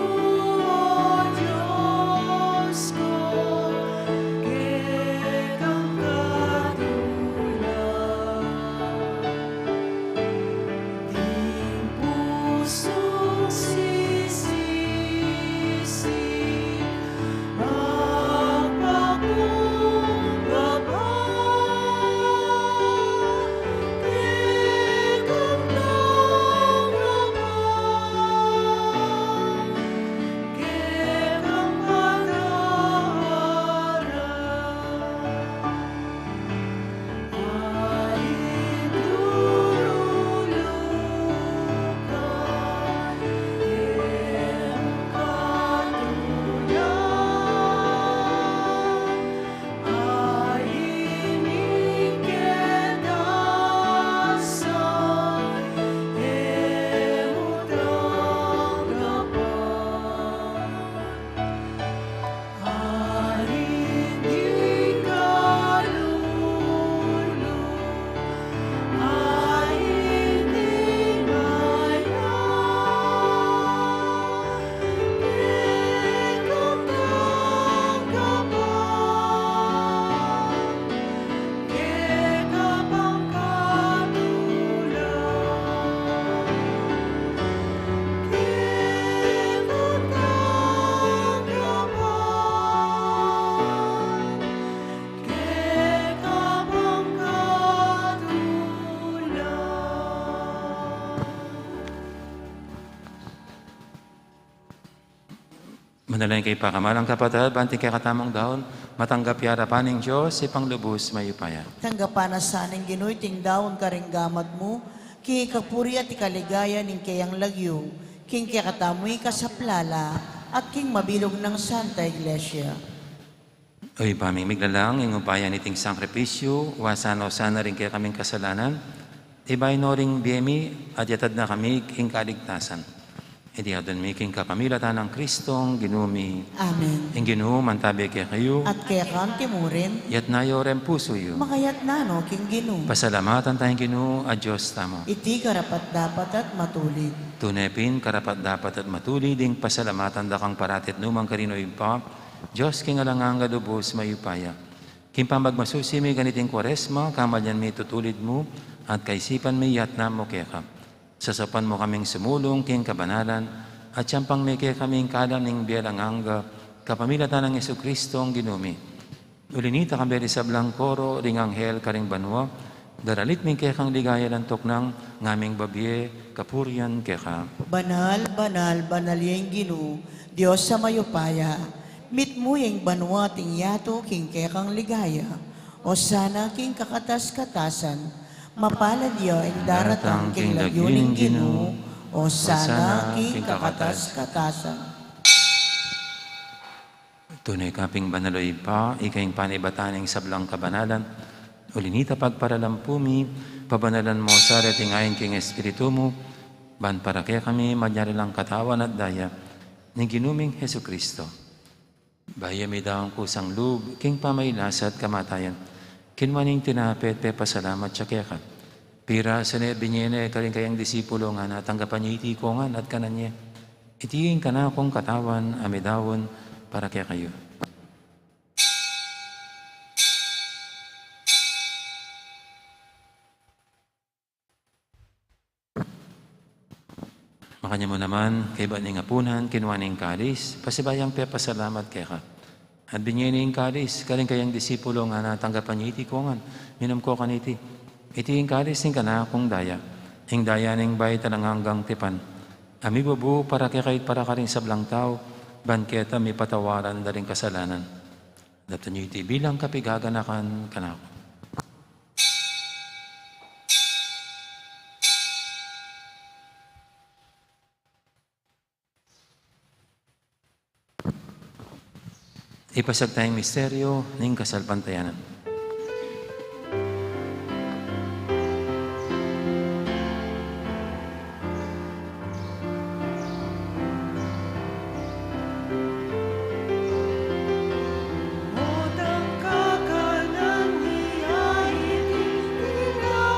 Manalangin kay pakamalang kapatid, banting kay katamang daon, matanggap yara paning Diyos, ipanglubos mayupaya. Tanggapan na saning Ginoy ting daon karing gamad mo, king ikapuri at ikaligaya ning kayang lagyo, king kayakatamoy kasaplala, at king mabilog ng Santa Iglesia. Oy, paming miglalang, ingupayan iting sakripisyo, wasano sana rin kaya kaming kasalanan, ibay no ring biyemi, at yatad na kami king kaligtasan. Iti adon mi king kapamilatan ng Kristong ginumi. Amen. Ing ginoo mantabi kaya kayo, At kaya kang timurin, yat na yorem puso yo. makayat na no king Ginoo. Pasalamatan tayong ginoo, at Diyos tamo. Iti karapat dapat at matulid. Tunepin, karapat dapat at matuli, ding pasalamatan da kang paratit numang karino pa, Diyos king alangang gadubos mayupaya. Kimpambag masusimi ganiting kwaresma, kamalyan may tutulid mo, at kaisipan may yat na mo keka. Sasapan mo kaming sumulong king kabanalan, at siyang may kaya kaming kalam ning bialanganga, kapamilatan ng Yesu Kristo ang ginumi. Ulinita kang beri sa blangkoro, ring anghel karing banwa, daralit ming kaya kang ligaya lantok ng ngaming babye, kapurian keka. Banal, banal, banal yung Ginoo, Diyos sa mayupaya. Mit mo yung banwa ting yato king kekang ligaya. O sana king kakatas-katasan. Mapalad yo ang daratang king lagyuning Ginoo. O sana king kakatas-katasan. Tunay kaping banaloy pa, ikaing panibataning sablang kabanalan, ulinita pagparalampumi, pabanalan mo sa rating ayon king Espiritu mo, ban para kaya kami manyari lang katawan at daya, ni ginuming Hesu Kristo. Baya may daang kusang lub, king pamaylasat kamatayan, kinwaning tinapet pe pasalamat siya kaya ka. Pira sa binyene kaling kayang disipulo nga natanggapan niya iti kongan at kanan niya. Itiing ka na akong katawan, amidawon, para kaya kayo. Makanya mo naman, kay baning apunan, kinwaning kalis, pasibayang pe pasalamat kaya ka. At binyening kalis, kaling kayang disipulo nga natanggapan niya iti kongan, minum ko kaniti. Itiing kalis ning kana kong daya, ing daya ning bay talang hanggang tipan. Ami bubu para kaya kahit para ka rin sa blang tao, banketa may patawaran na rin kasalanan. Dato niyo iti bilang kapigaganakan kanako. Ipasag tayong misteryo ng kasalpantayanan. Modang kakanan niya itinapin,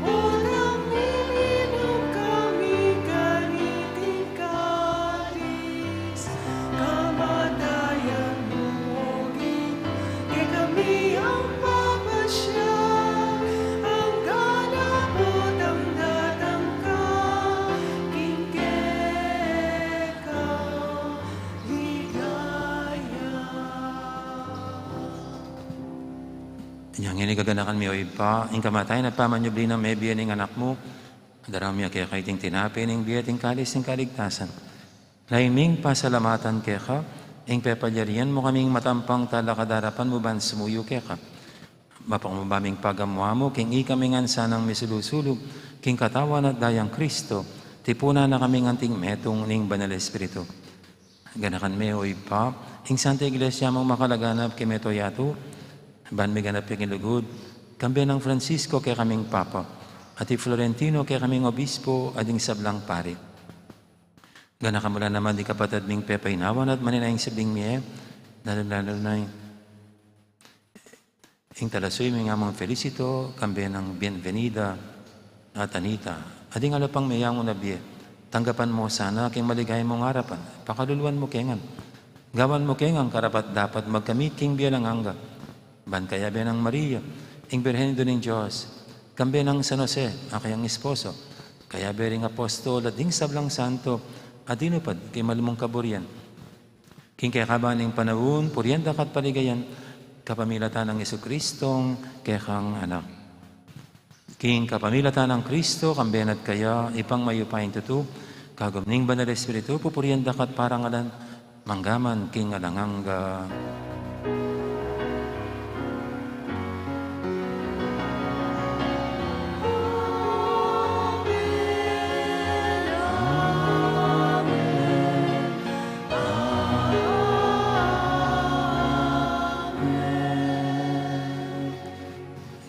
Odang nilinom kami ganiting kalis, kamatayan mungogin, kay kami ang papasya, ang ganapot ang datangka, kingkeka ligaya. Yang ini gaganakan mi oy pa, ing kamatay na pamanyubli na may biya ning anak mo, daram miya kaya kaiting tinapi ning biya ting kalis ning kaligtasan. Laiming pasalamatan kaya ka, ing pepalyarian mo kaming matampang talakadarapan mo ban sumuyo kaya ka. Mapangmabaming pagamuha mo, king ikamingan sanang misulusulog, king katawan at dayang Kristo, tipuna na kaming anting metong ning banal Espiritu. Ganakan me oy pa, ing Santa Iglesia mong makalaganap kay meto yato, ban may ganap yung ilugod, kambi ng Francisco kay kaming Papa, at Florentino kay kaming Obispo, ading sablang pari. Ganakan mula naman di kapatid ming pepainawan at maninayang sabing miye, lalo na ing talasoy may nga mga Felicito, kambi ng Bienvenida at Anita, ading alapang mayang mo na biye, tanggapan mo sana king maligay mong harapan, pakaluluan mo kengan. Gawan mo kengan karapat dapat magkamit king biya lang hangga. Ban kaya biya ng Maria, ing Birhen ng Diyos, kambi ng San Jose, akayang esposo, kaya biya ring apostol at ding sablang santo, at dinupad kay malumong kaburian. King kaya kabaning panahon, puryanda kat paligayan, kapamilatan ng Yesu Kristong kekang anak. King kapamilatan ng Kristo, kambiyan at kaya, ipang mayupaing tutu, kagumning banal Espiritu, pupurian dakat parangalan, manggaman king alanganga.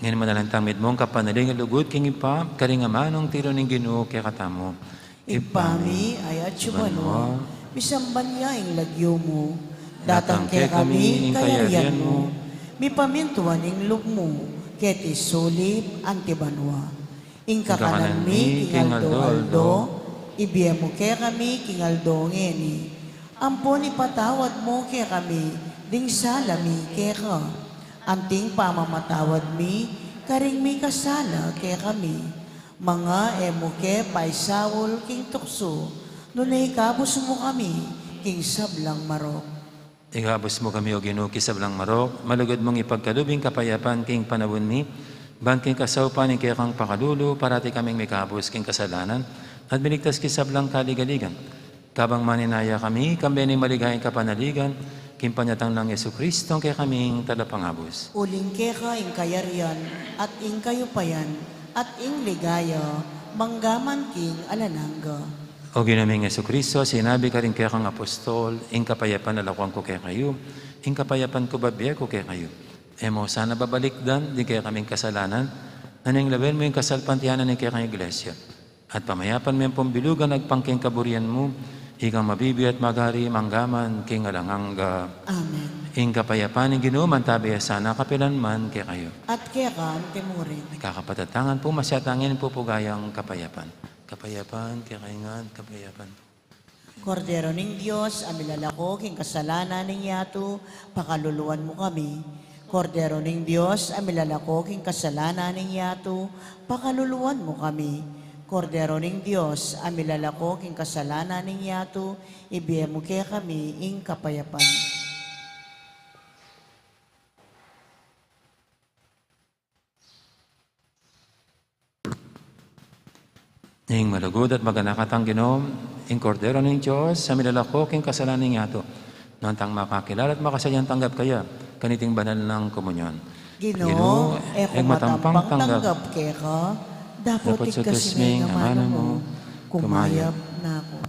Ngayon manalantang midmong kapanaling lugod king ipa, karingamanong tiro ng Ginoo kaya katamo. Ipami ay atsubanwa, bisamban niya ang lagyo mo. Datang kay kami, kayarian mo. Mi pamintuan ang loob mo, ket isulip antibanwa. Ing kakanan mi, king aldo, ibiya mo kay kami, king aldo ngeni. Ampon ipatawad mo kay kami, ding salami kay ka. Anting pamamatawad mi, karing mi kasala kay kami. Mga emuke paisawol king tukso, nunay kabus mo kami, king sablang marok. Igabos mo kami o Ginoo kisablang marok, malugod mong ipagkalubing kapayapan king panawon mi, bangking kasawpan ing kaya kang pakalulo, parati kaming may kabos king kasalanan, at biligtas kisablang kaligaligan. Kabang maninaya kami, kami ni maligayang kapanaligan, king panyatang ng Yesu Kristo, kaya kaming talapangabos. Uling keka ing kayarian, at ing kayupayan, at ing ligaya, manggaman king alanangga. O ginaming Yesu Kristo, sinabi ka rin kaya kang apostol, ing kapayapan nalakwang ko kaya kayo, ing kapayapan ko babiya ko kaya kayo. Emo, sana babalikdan, di kaya kaming kasalanan, naning label mo yung kasalpantiyanan ni kaya kang iglesia. At pamayapan mo yung pambilugan, nagpangking kaburian mo, ikang mabibi at magari, manggaman, king alanganga. Amen. Ing kapayapan ng Ginoo, mantabi sana kapilan man kaya kayo. At keka ang timurin. Ikakapatatangan po, masyatangin po pugayang kapayapan. Kapayapan, kaya kaingan, kapayapan. Kordero ning Diyos, amilalako king kasalanan ning yato, pakaluluwan mo kami. Kordero ning Diyos, amilalako king kasalanan ning yato, pakaluluwan mo kami. Kordero ning Diyos, amilalako king kasalanan ning yato, ibiya mo kaya kami ing kapayapan. Ing malugod at maganakatang Ginoo, ing kordero ng Diyos, sa milalako king kasalanan ng yato, nantang makakilala at makasayang tanggap kaya, kaniting banal ng komunyon. Ginoo, kung matampang tanggap kaya ka, dapat Dapat sa ikasming tusming amana amana mo, mo, kumayap na ako.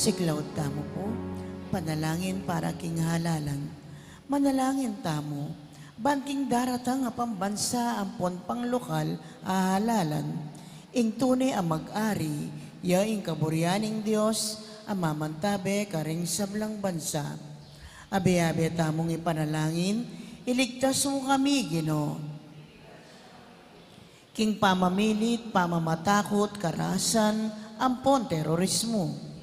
Siklaw tamo po, panalangin para king halalan. Manalangin tamo, banting daratang a pambansa ampon pang lokal a halalan. Ing tunay ang mag-ari, ya ing kaburyaning Diyos, amamantabe karing sablang bansa. Abe-abe tamong ipanalangin, iligtas mo kami, Ginoo. King pamamilit, pamamatakot, karasan, ampon terorismo.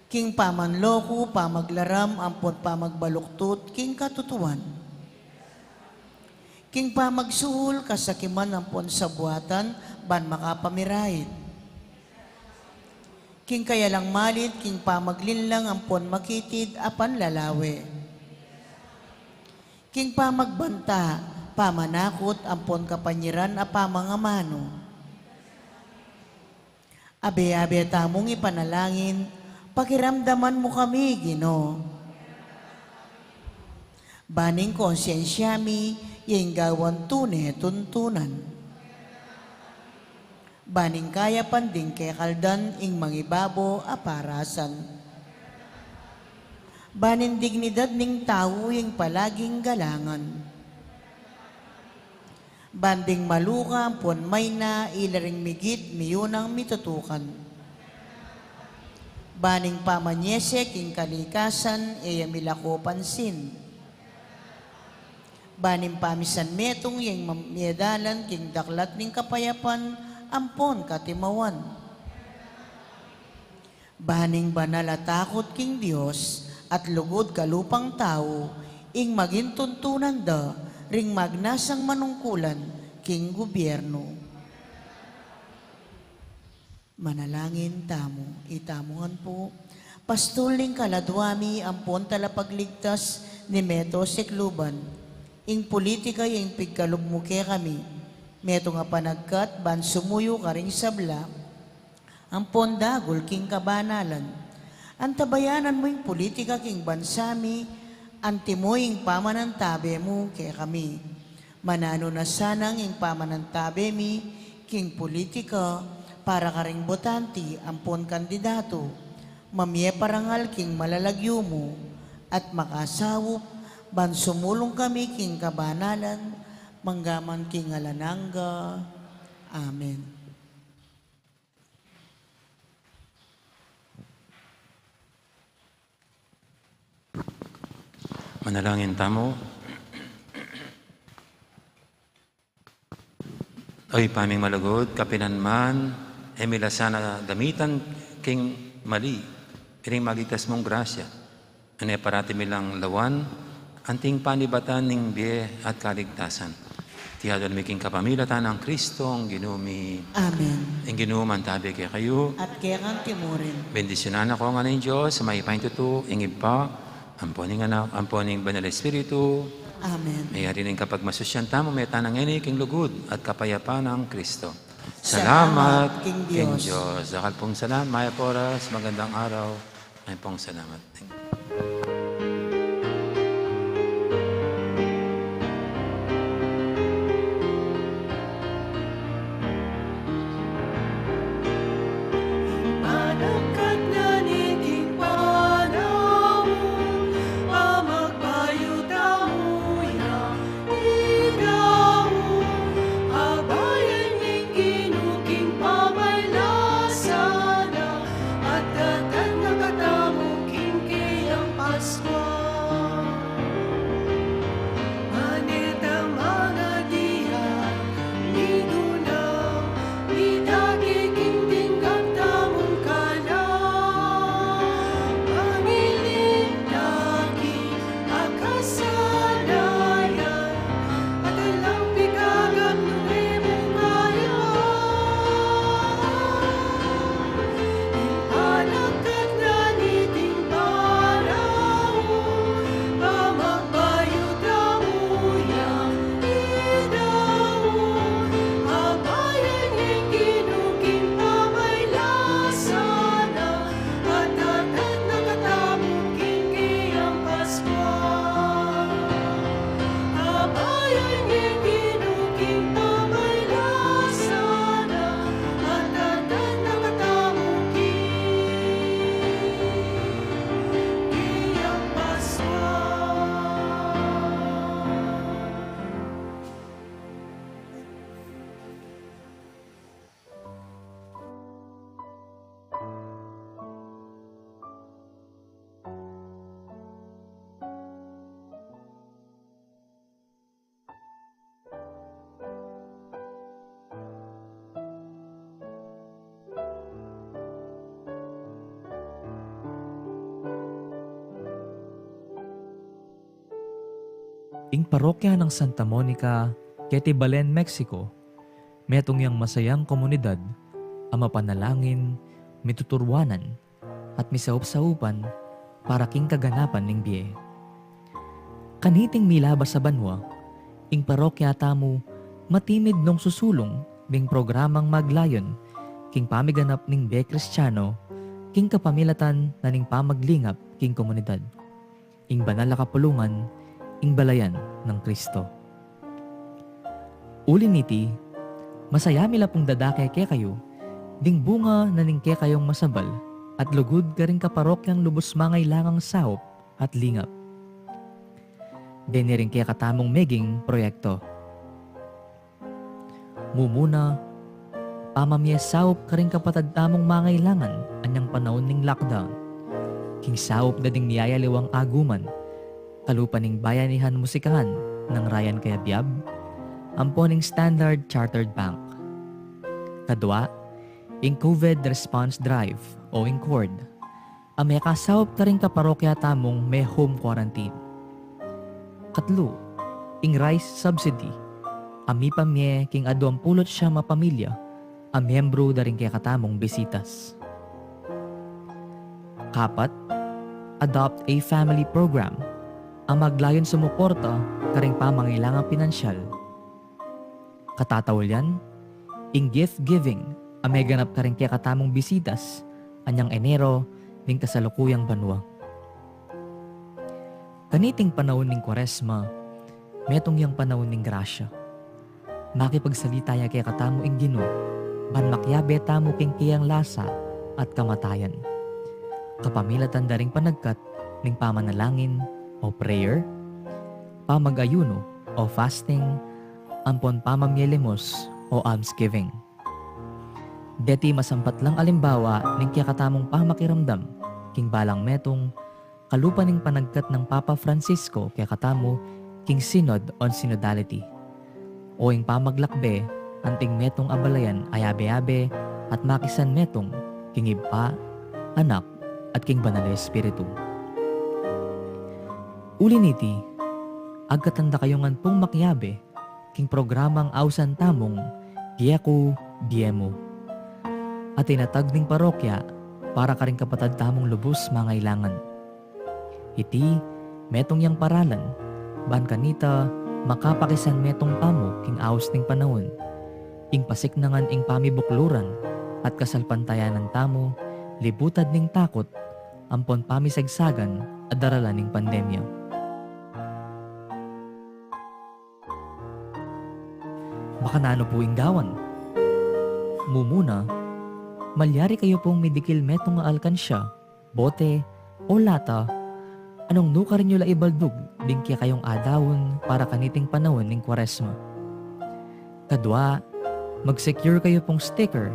King pamanloko, pamaglaram, ampon pamagbaluktot, king katutuan. King pamagsuhol, kasakiman, ampon sa buhatan, ban makapamirahit. King kaya lang malit, king pamaglinlang, ampon makitid, apan lalawe. King pamagbanta, pamanakot, ampon kapanyiran, apamangamano. Abe-abe tamong ipanalangin, pakiramdaman mo kami, Ginoo. Baning konsensyami, yung gawan tune, tuntunan. Baning kaya panding kay kaldan, ing mangibabo, aparasan. Baning dignidad ning tao, yung palaging galangan. Banding maluka, pon may na, ilaring migit, miyunang mitutukan. Baning pamanyese, king kalikasan, eya milako pansin. Baning pamisan metong, yung mamiedalan, king daklat ning kapayapan, ampon katimawan. Baning banal at takot king Diyos, at lugod kalupang tao, ing maging tuntunan da, ring magnasang manungkulan, king gobyerno. Manalangin tamo, itamuhan po. Pastuling kaladwami, ampon talapagligtas, ni Meto Sikluban. Ing politika, ing pigkalugmuke kami. Meto nga panagkat, ban sumuyo karing sabla, ampon dagol king kabanalan. Antabayanan mo yung politika king bansami, antimo yung pamanantabe mo kay kami. Manano na sanang yung pamanantabe mi, king politika, para karing botanti, ampon kandidato, mamye parangal king malalagyo mo, at makasawop, ban sumulong kami king kabanalan, manggaman king alananga. Amen. Manalangin tamo. Oy paming malagod, kapinanman, emilasana gamitan king mali, iring magitas mong grasya. Ano parati milang lawan, anting panibatan ning biye at kaligtasan. Tiyadon miking kapamilatan ng Kristo, ang ginumi. Amen. Ang ginuman tabi kay kayo. At kaya kang timurin. Bendisyonan ako nga ng Diyos, sa may paintuto, ingib pa, amponing anak, amponing banal Espiritu. Amen. Mayari rin kapag masusyan tamo, may tanang ini, king lugod at kapayapaan ng Kristo. Salamat, Salamat, King King Diyos. Diyos. Dakal pong salamat, Maya Poras, magandang araw. May pong salamat. Panakat na niking panahon, pamagpayo tamo yang ikaw. Habayan ning ginuking pamaylasana, at datan na katamo king kaya. ing parokya ng Santa Monica, Ketibalen, Mexico, metong yang masayang komunidad, ang mapanalangin, mituturwanan, at misaup-saupan para king kaganapan ning biye. Kaniting milabas sa banwa, ing parokya tamo, matimid nung susulong, bing programang maglayon, king pamiganap ning biye Kristiyano, king kapamilatan na ning pamaglingap king komunidad. Ing banal na kapulungan, ing balayan ng Kristo. Uli niti, masaya mila pong dadake ke kayo, ding bunga na ning ke kayong masabal, at lugod ka rin kaparokyang lubos mangay langang sahop at lingap. Deni rin kaya katamong meging proyekto. Mumuna, pamamya sahop ka rin kapatad tamong mangailangan anyang panahon ning lockdown. King sahop na ding niyayaliwang aguman, kalupaning bayanihan musikahan ng Ryan Kayabyab, amponing Standard Chartered Bank. Kadwa, ing COVID Response Drive o ing CORD, ang may kasawap ka rin kaparokya tamong may home quarantine. Katlo, ing rice subsidy, ami pamye king adu ang pulot siya mapamilya, ang miyembro da rin kaya katamong bisitas. Kapat, adopt a family program, ang maglayon sumuporta karing pamangailangang pinansyal. Katatawalyan, ing gift giving, ang may ganap karing kaya katamong bisitas, anyang Enero, ning kasalukuyang banwa. Kaniting panahon ning Kwaresma, metong yang panahon ning grasya. Makipagsalita ya kaya katamo ing Ginoo, ban makyabe tamo king kiyang lasa at kamatayan. Kapamilatan daring panagkat ning pamanalangin o prayer, pamag-ayuno o fasting, ampon pamamyelimos o almsgiving. Deti masampat lang alimbawa ning kaya katamong pamakiramdam, king balang metong kalupa ning panagkat ng Papa Francisco kaya katamo king Synod on Synodality. O ing pamaglakbe, anting metong abalayan ayabe-abe at makisan metong king Iba, Anak, at king Banal na Espiritu. Uli niti, agkatanda kayo pong makyabe, king programang awsan tamong Dieko Diemo. At inatag ning parokya para karing kapatad tamong lubos mangailangan. Iti, metong yang paralan, ban kanita makapakisan metong pamo king aws ning panahon, ing pasiknangan ing pamibukluran at kasalpantayanan tamo, libutad ning takot, ampon pamisagsagan at daralan ning pandemya. Baka nano po inggawan. Mumuna, malyari kayo pong midikil metong nga alkansya, bote, o lata, anong nuka rin nyo la ibaldug, bingkya kayong adawon para kaniting panahon ng Kwaresma. Kadwa, mag-secure kayo pong sticker,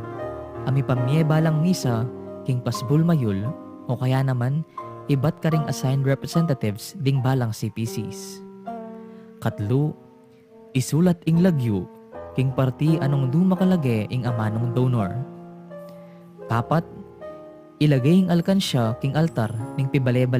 ami pamye balang misa, king pasbul mayul, o kaya naman, ibat ka ring assigned representatives ding balang CPCs. Katlo, isulat ing lagyo, king parti anong dumakalage ing amanong donor. Kapat, ilagay ing alkansya king altar ning pibalebal